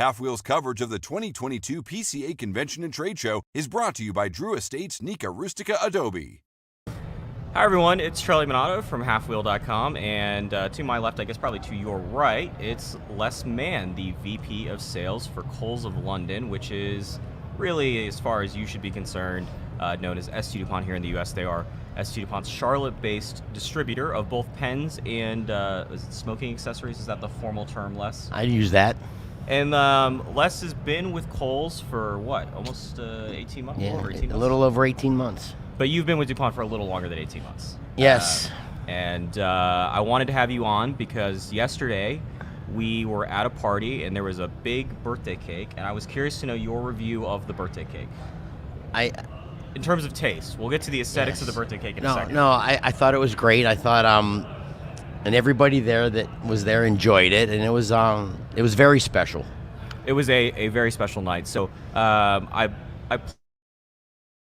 Half Wheel's coverage of the 2022 PCA Convention and Trade Show is brought to you by Drew Estates Nica Rustica Adobe. Hi everyone, it's Charlie Minato from halfwheel.com, and to my left, I guess probably to your right, it's Les Mann, the VP of Sales for Coles of London, which is really, as far as you should be concerned, known as S.T.Dupont here in the US. They are S.T.Dupont's Charlotte-based distributor of both pens and is it smoking accessories? Is that the formal term, Les? I use that. And Les has been with Coles for what, almost 18 months? Yeah, over 18 months? A little over 18 months. But you've been with DuPont for a little longer than 18 months. Yes. And I wanted to have you on because yesterday we were at a party and there was a big birthday cake, and I was curious to know your review of the birthday cake. In terms of taste, we'll get to the aesthetics of the birthday cake in a second. I thought it was great. I thought, and everybody there that was there enjoyed it, and it was very special. It was a very special night. So I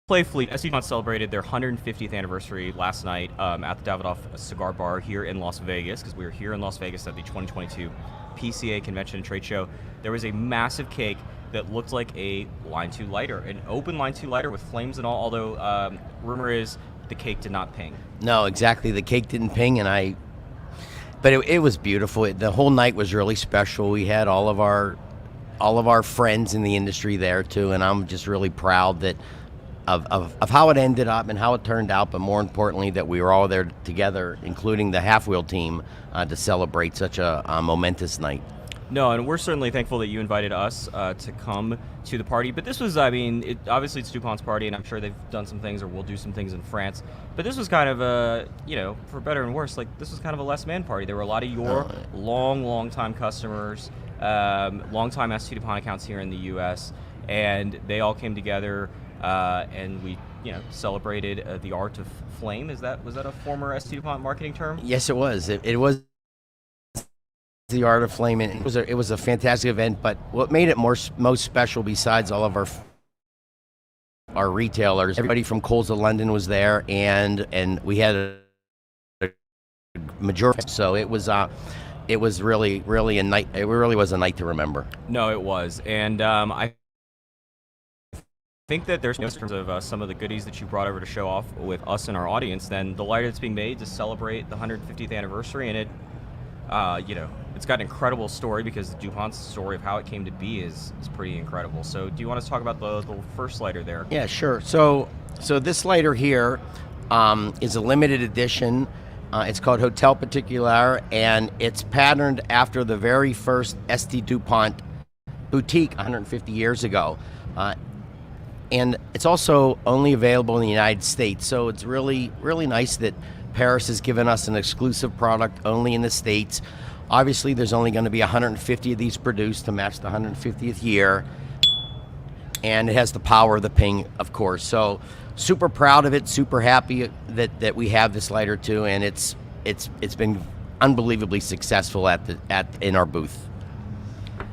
playfully, S.T.Dupont celebrated their 150th anniversary last night at the Davidoff Cigar Bar here in Las Vegas, because we were here in Las Vegas at the 2022 PCA Convention and Trade Show. There was a massive cake that looked like a Line 2 lighter, an open Line 2 lighter with flames and all, although rumor is the cake did not ping. No, exactly. The cake didn't ping, but it was beautiful. The whole night was really special. We had all of our friends in the industry there too, and I'm just really proud that of how it ended up and how it turned out, but more importantly that we were all there together, including the Half Wheel team, to celebrate such a momentous night. No, and we're certainly thankful that you invited us to come to the party. But this was, obviously it's DuPont's party, and I'm sure they've done some things or will do some things in France. But this was kind of a, for better and worse, like this was kind of a Les Mann party. There were a lot of your long-time customers, long-time S.T.Dupont accounts here in the U.S., and they all came together. And we, celebrated the art of flame. Was that a former S.T.Dupont marketing term? Yes, it was. It was the art of flame, and it was a fantastic event. But what made it most special, besides all of our retailers, everybody from Coles of London was there, and we had a majority. So it was really a night. It really was a night to remember. No, it was, and I think that there's no in terms of some of the goodies that you brought over to show off with us and our audience, then the lighter that's being made to celebrate the 150th anniversary, and it, it's got an incredible story because DuPont's story of how it came to be is pretty incredible. So do you want to talk about the first lighter there? Yeah, sure. So this lighter here is a limited edition. It's called Hotel Particular, and it's patterned after the very first S.T.Dupont boutique 150 years ago. And it's also only available in the United States, so it's really, really nice that Paris has given us an exclusive product only in the States. Obviously, there's only going to be 150 of these produced to match the 150th year, and it has the power of the ping, of course. So, super proud of it, super happy that we have this lighter too, and it's been unbelievably successful in our booth.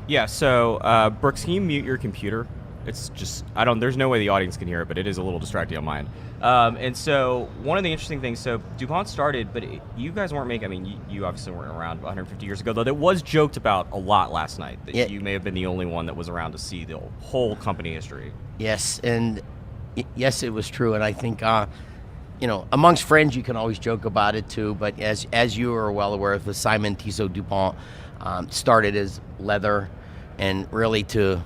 Yeah. So, Brooks, can you mute your computer? It's just, there's no way the audience can hear it, but it is a little distracting on mine. And so one of the interesting things, so DuPont started, but you guys weren't making, you obviously weren't around 150 years ago, though it was joked about a lot last night, that you may have been the only one that was around to see the whole company history. Yes, and yes, it was true. And I think, amongst friends, you can always joke about it too, but as you are well aware, the Simon Tissot DuPont started as leather, and really to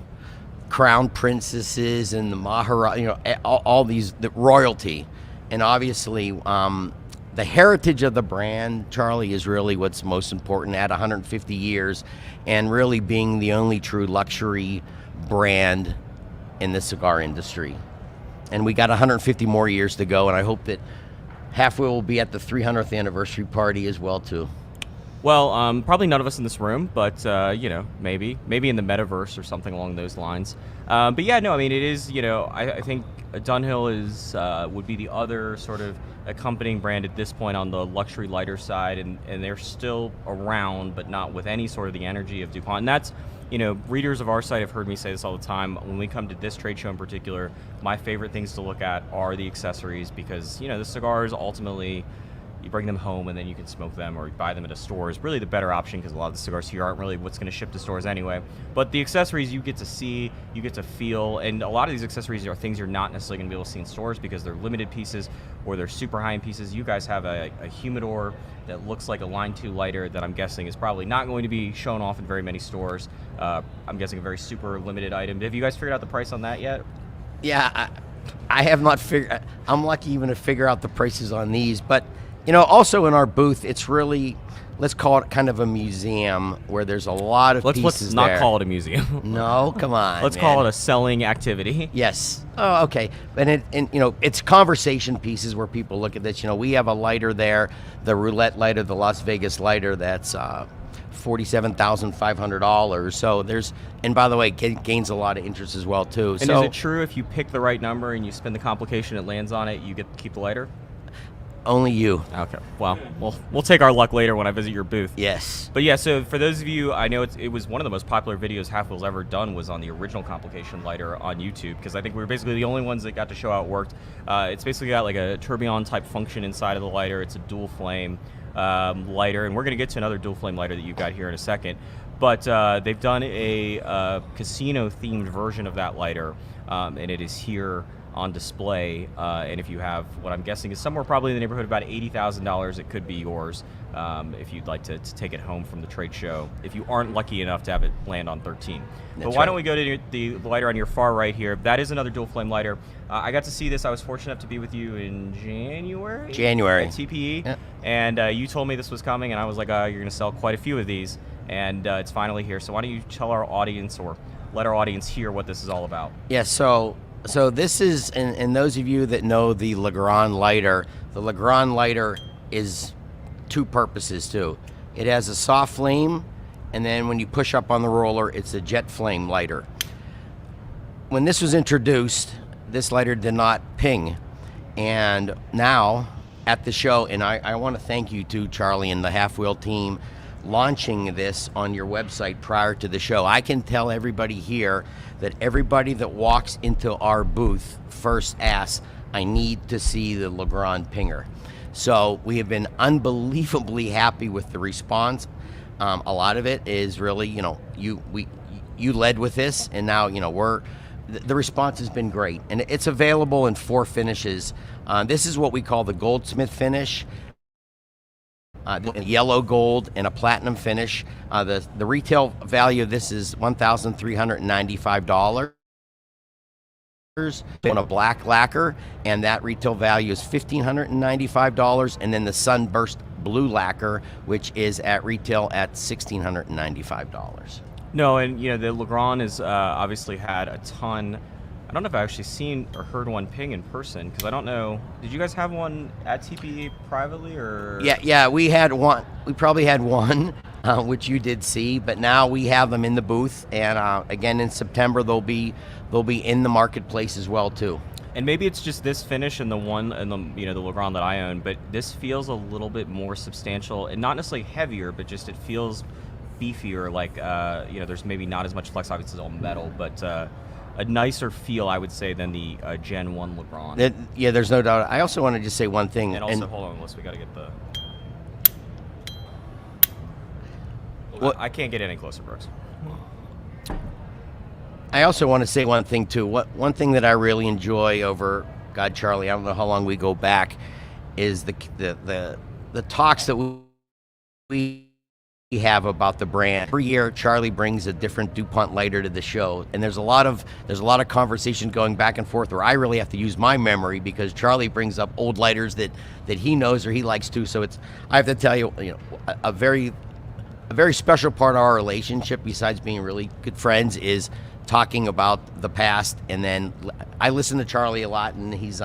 crown princesses and the Maharaja, all these, the royalty. And obviously the heritage of the brand, Charlie, is really what's most important at 150 years, and really being the only true luxury brand in the cigar industry. And we got 150 more years to go, and I hope that Half Wheel will be at the 300th anniversary party as well too. Well, probably none of us in this room, but maybe in the metaverse or something along those lines. But yeah, no, it is. I think Dunhill would be the other sort of accompanying brand at this point on the luxury lighter side, and they're still around, but not with any sort of the energy of DuPont. And that's, readers of our site have heard me say this all the time. When we come to this trade show in particular, my favorite things to look at are the accessories, because the cigars ultimately, you bring them home and then you can smoke them, or you buy them at a store is really the better option, because a lot of the cigars here aren't really what's going to ship to stores anyway. But the accessories you get to see, you get to feel, and a lot of these accessories are things you're not necessarily going to be able to see in stores because they're limited pieces or they're super high-end pieces. You guys have a humidor that looks like a Line 2 lighter that I'm guessing is probably not going to be shown off in very many stores. I'm guessing a very super limited item. Have you guys figured out the price on that yet? Yeah, I have not figured. I'm lucky even to figure out the prices on these. But, you know, also in our booth, it's really, let's call it kind of a museum where there's a lot of pieces Let's not there. call it a museum. No, come on. Let's man. call it a selling activity. Yes. Oh, okay. And you know, it's conversation pieces where people look at this. You know, we have a lighter there, the roulette lighter, the Las Vegas lighter. That's $47,500. So there's, and by the way, it gains a lot of interest as well too. And so is it true if you pick the right number and you spin the complication, it lands on it, you get to keep the lighter? only you. Okay. Well, we'll take our luck later when I visit your booth. Yes. But yeah, so for those of you, I know it was one of the most popular videos Half Wheel's ever done was on the original complication lighter on YouTube, because I think we were basically the only ones that got to show how it worked. It's basically got like a tourbillon type function inside of the lighter. It's a dual flame lighter, and we're going to get to another dual flame lighter that you've got here in a second. But they've done a casino themed version of that lighter, and it is here on display, and if you have what I'm guessing is somewhere probably in the neighborhood of about $80,000, it could be yours if you'd like to take it home from the trade show, if you aren't lucky enough to have it land on 13. But why don't we go to the lighter on your far right here? That is another dual flame lighter. I got to see this. I was fortunate enough to be with you in January? January. At TPE. Yep. And you told me this was coming, and I was like, you're going to sell quite a few of these, and it's finally here. So why don't you tell our audience, or let our audience hear what this is all about? Yeah, so this is, and those of you that know the Legrand lighter, the Legrand lighter is two purposes too. It has a soft flame, and then when you push up on the roller, it's a jet flame lighter. When this was introduced, this lighter did not ping. And now at the show, and I want to thank you too, Charlie, and the Half Wheel team, launching this on your website prior to the show. I can tell everybody here that everybody that walks into our booth first asks, I need to see the Legrand pinger. So we have been unbelievably happy with the response. A lot of it is really, you led with this, and now, the response has been great. And it's available in 4 finishes. This is what we call the goldsmith finish. Yellow gold and a platinum finish. The retail value of this is $1,395 on a black lacquer, and that retail value is $1,595. And then the sunburst blue lacquer, which is at retail at $1,695. No, and the Legrand has obviously had a ton. I don't know if I've actually seen or heard one ping in person, because I don't know. Did you guys have one at TPE privately, or? Yeah, we had one. We probably had one, which you did see, but now we have them in the booth, and again in September they'll be in the marketplace as well too. And maybe it's just this finish and the one and the the Legrand that I own, but this feels a little bit more substantial and not necessarily heavier, but just it feels beefier. Like there's maybe not as much flex. Obviously, it's all metal, but. A nicer feel, I would say, than the Gen 1 Legrand. Yeah, there's no doubt. I also want to just say one thing. And also, hold on, unless we got to get the... I can't get any closer, Brooks. I also want to say one thing, too. One thing that I really enjoy over, God, Charlie, I don't know how long we go back, is the talks that we have about the brand. Every year, Charlie brings a different DuPont lighter to the show, and there's a lot of conversation going back and forth where I really have to use my memory, because Charlie brings up old lighters that he knows or he likes too. So I have to tell you, a very special part of our relationship, besides being really good friends, is talking about the past. And then I listen to Charlie a lot, and he's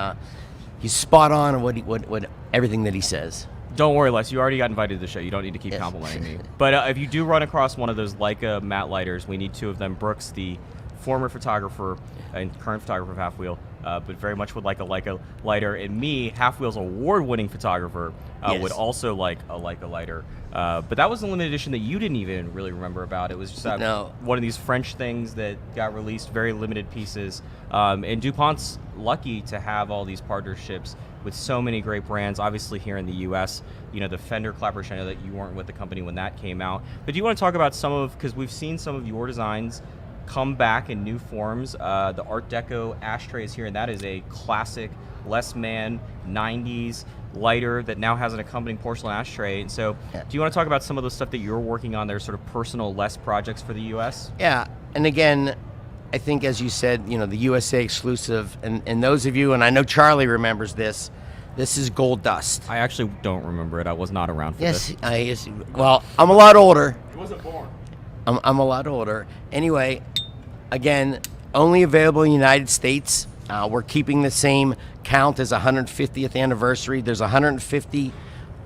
spot on what everything that he says. Don't worry, Les. You already got invited to the show. You don't need to keep complimenting me. But if you do run across one of those Leica matte lighters, we need 2 of them. Brooks, the former photographer and current photographer of Half Wheel, but very much would like a Leica lighter. And me, Half Wheel's award-winning photographer, would also like a Leica lighter. But that was a limited edition that you didn't even really remember about. It was just one of these French things that got released, very limited pieces. And DuPont's lucky to have all these partnerships with so many great brands. Obviously here in the U.S., the Fender collaboration, I know that you weren't with the company when that came out. But do you want to talk about because we've seen some of your designs come back in new forms. The Art Deco ashtray is here, and that is a classic Mann 90s lighter that now has an accompanying porcelain ashtray. And so do you want to talk about some of the stuff that you're working on, their sort of personal projects for the U.S.? Yeah, and again, I think as you said, the USA exclusive, and those of you, and I know Charlie remembers this is Gold Dust. I actually don't remember it. I was not around for this. Yes, well, I'm a lot older. He wasn't born. I'm a lot older. Anyway, again, only available in the United States. We're keeping the same count as 150th anniversary. There's 150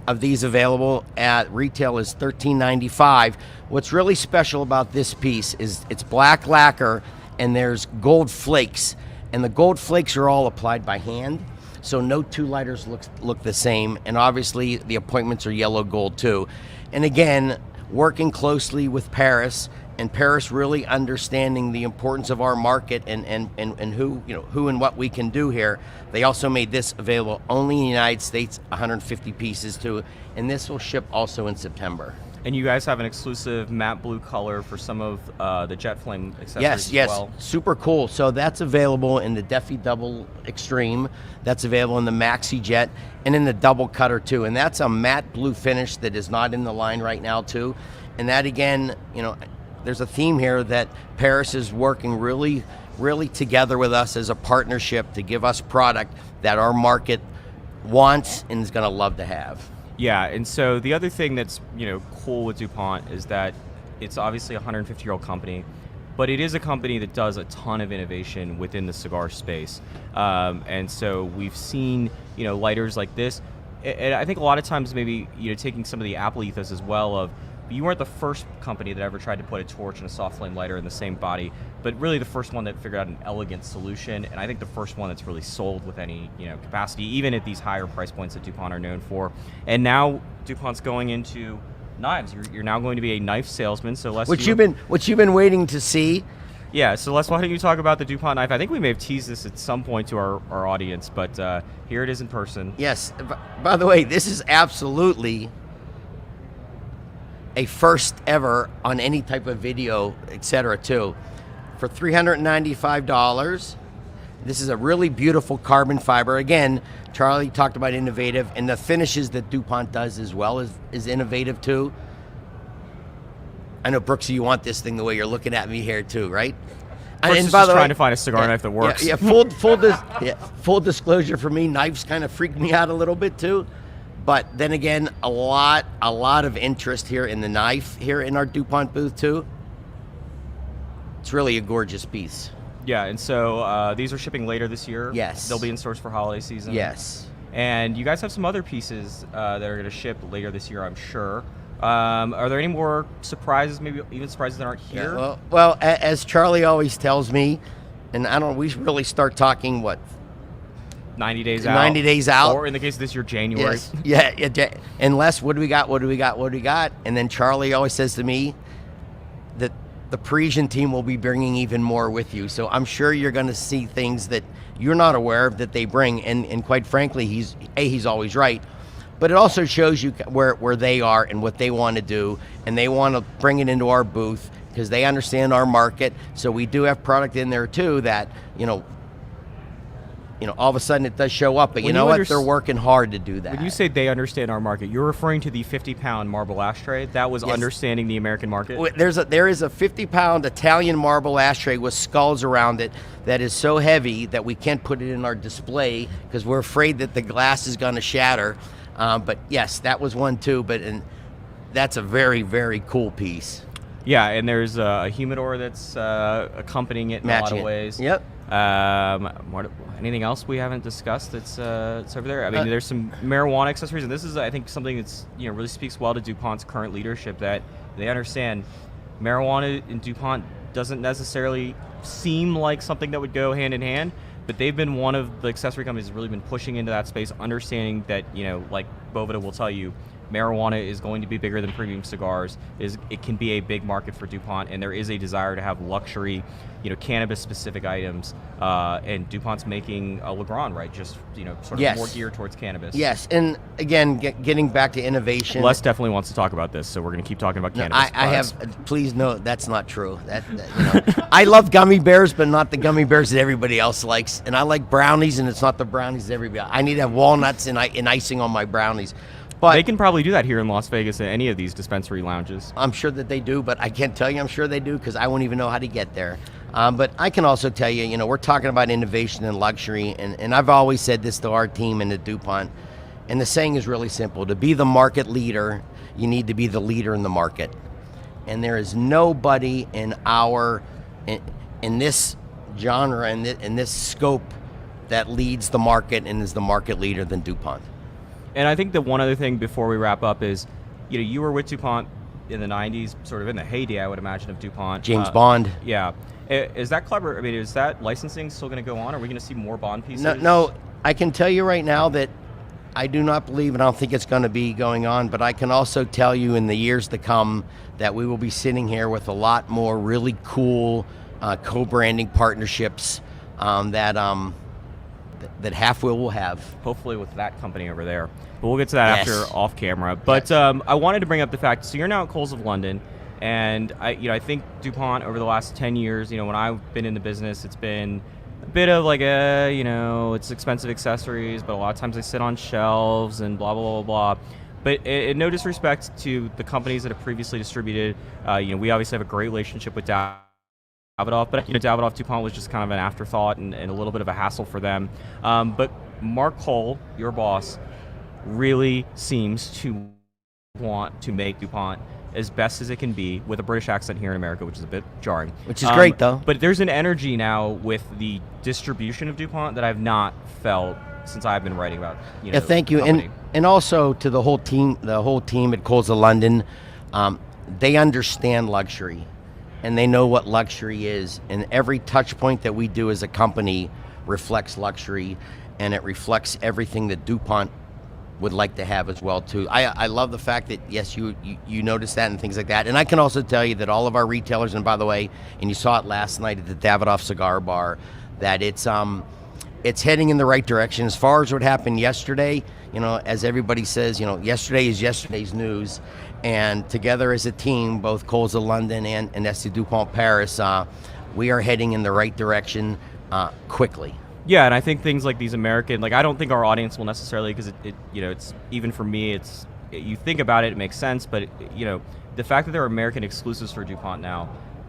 of these available at retail is $13.95. What's really special about this piece is it's black lacquer and there's gold flakes, and the gold flakes are all applied by hand. So no two lighters look the same, and obviously the appointments are yellow gold too. And again, working closely with Paris, and Paris really understanding the importance of our market and who and what we can do here. They also made this available only in the United States, 150 pieces too, and this will ship also in September. And you guys have an exclusive matte blue color for some of the jet flame accessories Yes, as well. super cool. So that's available in the Defi Double Extreme. That's available in the Maxi Jet and in the Double Cutter too. And that's a matte blue finish that is not in the line right now too. And that again, there's a theme here that Paris is working really, really together with us as a partnership to give us product that our market wants and is going to love to have. Yeah, and so the other thing that's cool with DuPont is that it's obviously a 150-year-old company, but it is a company that does a ton of innovation within the cigar space. And so we've seen lighters like this, and I think a lot of times maybe taking some of the Apple ethos as well of, you weren't the first company that ever tried to put a torch and a soft flame lighter in the same body, but really the first one that figured out an elegant solution, and I think the first one that's really sold with any capacity, even at these higher price points that DuPont are known for. And now DuPont's going into knives. You're now going to be a knife salesman. So Les, What you've been waiting to see. Yeah. So Les, why don't you talk about the DuPont knife? I think we may have teased this at some point to our audience, but here it is in person. Yes. By the way, this is absolutely a first ever on any type of video, etc. too. For $395, this is a really beautiful carbon fiber. Again, Charlie talked about innovative, and the finishes that DuPont does as well is innovative too. I know, Brooksy, you want this thing the way you're looking at me here too, right? Brooks is just trying to find a cigar knife that works. Yeah, full disclosure for me, knives kind of freak me out a little bit too. But then again, a lot of interest here in the knife here in our DuPont booth too. It's really a gorgeous piece. Yeah, and so these are shipping later this year. Yes. They'll be in stores for holiday season. Yes. And you guys have some other pieces that are going to ship later this year, I'm sure. Are there any more surprises, maybe even surprises that aren't here? Yeah, well, as Charlie always tells me, and we really start talking, 90 days out. 90 days out. Or in the case of this year, January. Yes. Yeah. And Les, what do we got? And then Charlie always says to me that the Parisian team will be bringing even more with you. So I'm sure you're going to see things that you're not aware of that they bring. And quite frankly, he's always right. But it also shows you where they are and what they want to do. And they want to bring it into our booth because they understand our market. So we do have product in there too that, all of a sudden it does show up, but you know what? They're working hard to do that. When you say they understand our market, you're referring to the 50-pound marble ashtray. That was understanding the American market? There is a 50-pound Italian marble ashtray with skulls around it that is so heavy that we can't put it in our display because we're afraid that the glass is going to shatter. But yes, that was one too, and that's a very, very cool piece. Yeah, and there's a humidor that's accompanying it in a lot of ways. Yep. Anything else we haven't discussed that's over there? I mean, there's some marijuana accessories, and this is, I think, something that's really speaks well to DuPont's current leadership, that they understand marijuana in DuPont doesn't necessarily seem like something that would go hand in hand, but they've been one of the accessory companies that's really been pushing into that space, understanding that, like Boveda will tell you, marijuana is going to be bigger than premium cigars. It can be a big market for DuPont, and there is a desire to have luxury, cannabis-specific items. And DuPont's making a Legrand, right? Just sort of more geared towards cannabis. Yes, and again, getting back to innovation. Les definitely wants to talk about this, so we're going to keep talking about cannabis. I have. Please no, that's not true. I love gummy bears, but not the gummy bears that everybody else likes. And I like brownies, and it's not the brownies that everybody. I need to have walnuts and icing on my brownies. But they can probably do that here in Las Vegas at any of these dispensary lounges. I'm sure that they do, but I can't tell you I'm sure they do because I won't even know how to get there. But I can also tell you, we're talking about innovation and luxury, and I've always said this to our team and to DuPont, and the saying is really simple. To be the market leader, you need to be the leader in the market. And there is nobody in this genre, in this scope, that leads the market and is the market leader than DuPont. And I think that one other thing before we wrap up is, you were with DuPont in the 90s, sort of in the heyday, I would imagine, of DuPont. James Bond. Yeah. Is that clever? I mean, is that licensing still going to go on? Are we going to see more Bond pieces? No, I can tell you right now that I do not believe, and I don't think it's going to be going on, but I can also tell you in the years to come that we will be sitting here with a lot more really cool co-branding partnerships that Half Wheel will have. Hopefully with that company over there. But we'll get to that after off camera. But I wanted to bring up the fact, so you're now at Coles of London, and I think DuPont over the last 10 years, when I've been in the business, it's been a bit of like it's expensive accessories, but a lot of times they sit on shelves and blah, blah, blah, blah. But no disrespect to the companies that have previously distributed, we obviously have a great relationship with Davidoff, but Davidoff DuPont was just kind of an afterthought and a little bit of a hassle for them. But Mark Cole, your boss, really seems to want to make DuPont as best as it can be with a British accent here in America, which is a bit jarring. Which is great, though. But there's an energy now with the distribution of DuPont that I've not felt since I've been writing about. Thank you, and also to the whole team at Coles of London. They understand luxury, and they know what luxury is, and every touch point that we do as a company reflects luxury, and it reflects everything that DuPont would like to have as well too. I love the fact that yes, you notice that and things like that. And I can also tell you that all of our retailers, and by the way, and you saw it last night at the Davidoff Cigar Bar, that it's heading in the right direction. As far as what happened yesterday, as everybody says, yesterday is yesterday's news. And together as a team, both Coles of London and S.T.Dupont Paris, we are heading in the right direction quickly. Yeah, and I think things like these American, I don't think our audience will necessarily, because it's even for me, you think about it, it makes sense, but the fact that there are American exclusives for DuPont now,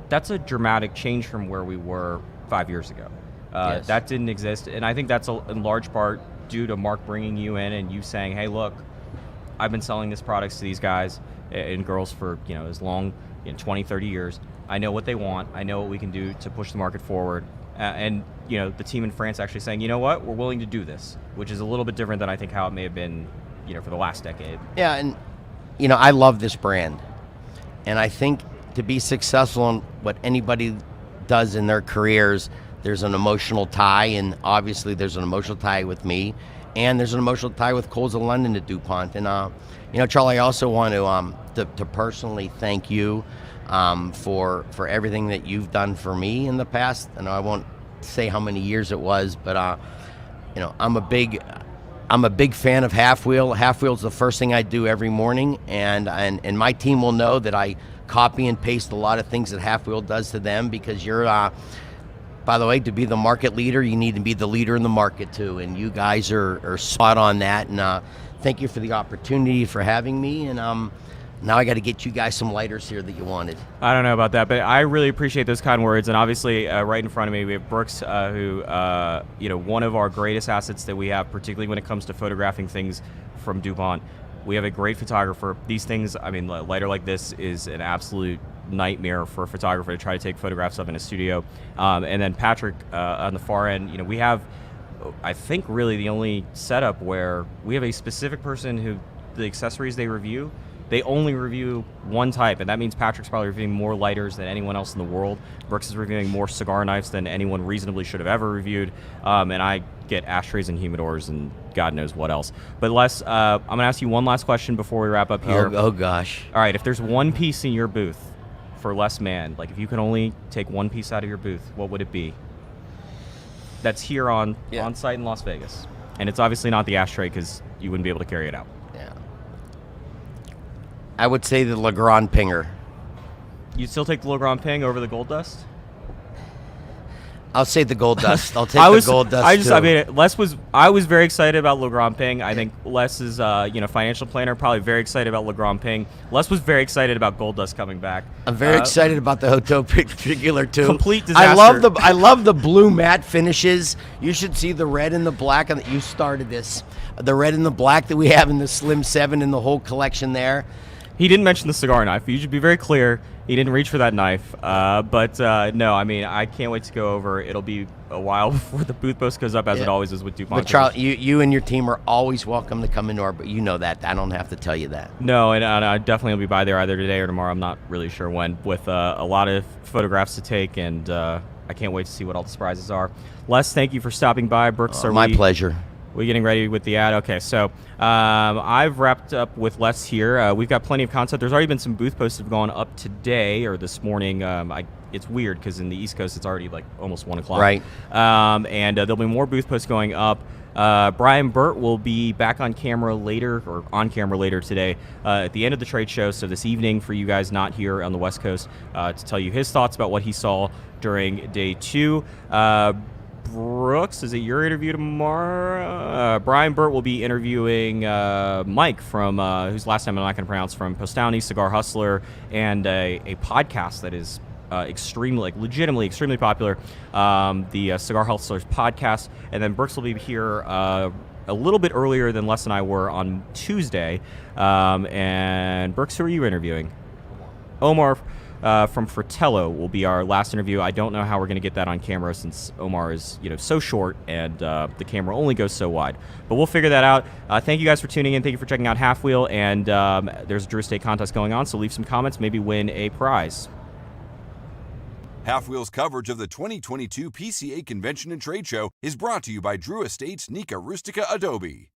that's a dramatic change from where we were 5 years ago. Yes. That didn't exist, and I think that's in large part due to Mark bringing you in and you saying, hey, look, I've been selling this products to these guys and girls for as long, 20, 30 years. I know what they want. I know what we can do to push the market forward. And the team in France actually saying, you know what, we're willing to do this, which is a little bit different than I think how it may have been, for the last decade. Yeah, and I love this brand, and I think to be successful in what anybody does in their careers, there's an emotional tie, and obviously there's an emotional tie with me, and there's an emotional tie with Coles of London to DuPont. And Charlie, I also want to personally thank you for everything that you've done for me in the past. And I won't say how many years it was, but I'm a big fan of Half Wheel. Half Wheel's the first thing I do every morning, and my team will know that I copy and paste a lot of things that Half Wheel does to them, because you're by the way, to be the market leader, you need to be the leader in the market too, and you guys are spot on that. And thank you for the opportunity for having me, and now I got to get you guys some lighters here that you wanted. I don't know about that, but I really appreciate those kind words. And obviously, right in front of me, we have Brooks, who, one of our greatest assets that we have, particularly when it comes to photographing things from DuPont. We have a great photographer. These things, a lighter like this is an absolute nightmare for a photographer to try to take photographs of in a studio. And then Patrick, on the far end, we have, I think, really the only setup where we have a specific person who the accessories they review they only review one type, and that means Patrick's probably reviewing more lighters than anyone else in the world. Brooks is reviewing more cigar knives than anyone reasonably should have ever reviewed, and I get ashtrays and humidors and God knows what else. But Les, I'm going to ask you one last question before we wrap up here. Oh gosh. All right, if there's one piece in your booth for Les Mann, like if you could only take one piece out of your booth, what would it be? That's here on site in Las Vegas. And it's obviously not the ashtray because you wouldn't be able to carry it out. Yeah. I would say the Legrand Pinger. You'd still take the Legrand Ping over the Gold Dust? I'll say the Gold Dust. I'll take the Gold Dust too. I mean, I was very excited about Legrand Ping. I think Les is, financial planner, probably very excited about Legrand Ping. Les was very excited about Gold Dust coming back. I'm very excited about the Hotel particular too. Complete disaster. I love the blue matte finishes. You should see the red and the black, and you started this. The red and the black that we have in the Slim 7 and the whole collection there. He didn't mention the cigar knife. You should be very clear. He didn't reach for that knife. No, I mean, I can't wait to go over. It'll be a while before the booth post goes up, as it always is with DuPont. But Charles, you and your team are always welcome to come into our, but you know that. I don't have to tell you that. No, and I definitely will be by there either today or tomorrow. I'm not really sure when, with a lot of photographs to take, and I can't wait to see what all the surprises are. Les, thank you for stopping by. Brooks, my pleasure. We're getting ready with the ad. Okay, so I've wrapped up with Les here. We've got plenty of content. There's already been some booth posts that have gone up today or this morning. It's weird because in the East Coast it's already like almost 1 o'clock. Right. And there'll be more booth posts going up. Brian Burt will be back on camera later today at the end of the trade show. So this evening, for you guys not here on the West Coast, to tell you his thoughts about what he saw during day 2. Brooks, is it your interview tomorrow? Brian Burt will be interviewing Mike from, whose last name I'm not going to pronounce, from Postowny, Cigar Hustler, and a podcast that is legitimately extremely popular, the Cigar Hustlers podcast. And then Brooks will be here a little bit earlier than Les and I were on Tuesday. And Brooks, who are you interviewing? Omar from Fratello will be our last interview. I don't know how we're going to get that on camera since Omar is so short and the camera only goes so wide. But we'll figure that out. Thank you guys for tuning in. Thank you for checking out Half Wheel. And there's a Drew Estate contest going on, so leave some comments. Maybe win a prize. Half Wheel's coverage of the 2022 PCA Convention and Trade Show is brought to you by Drew Estate's Nica Rustica Adobe.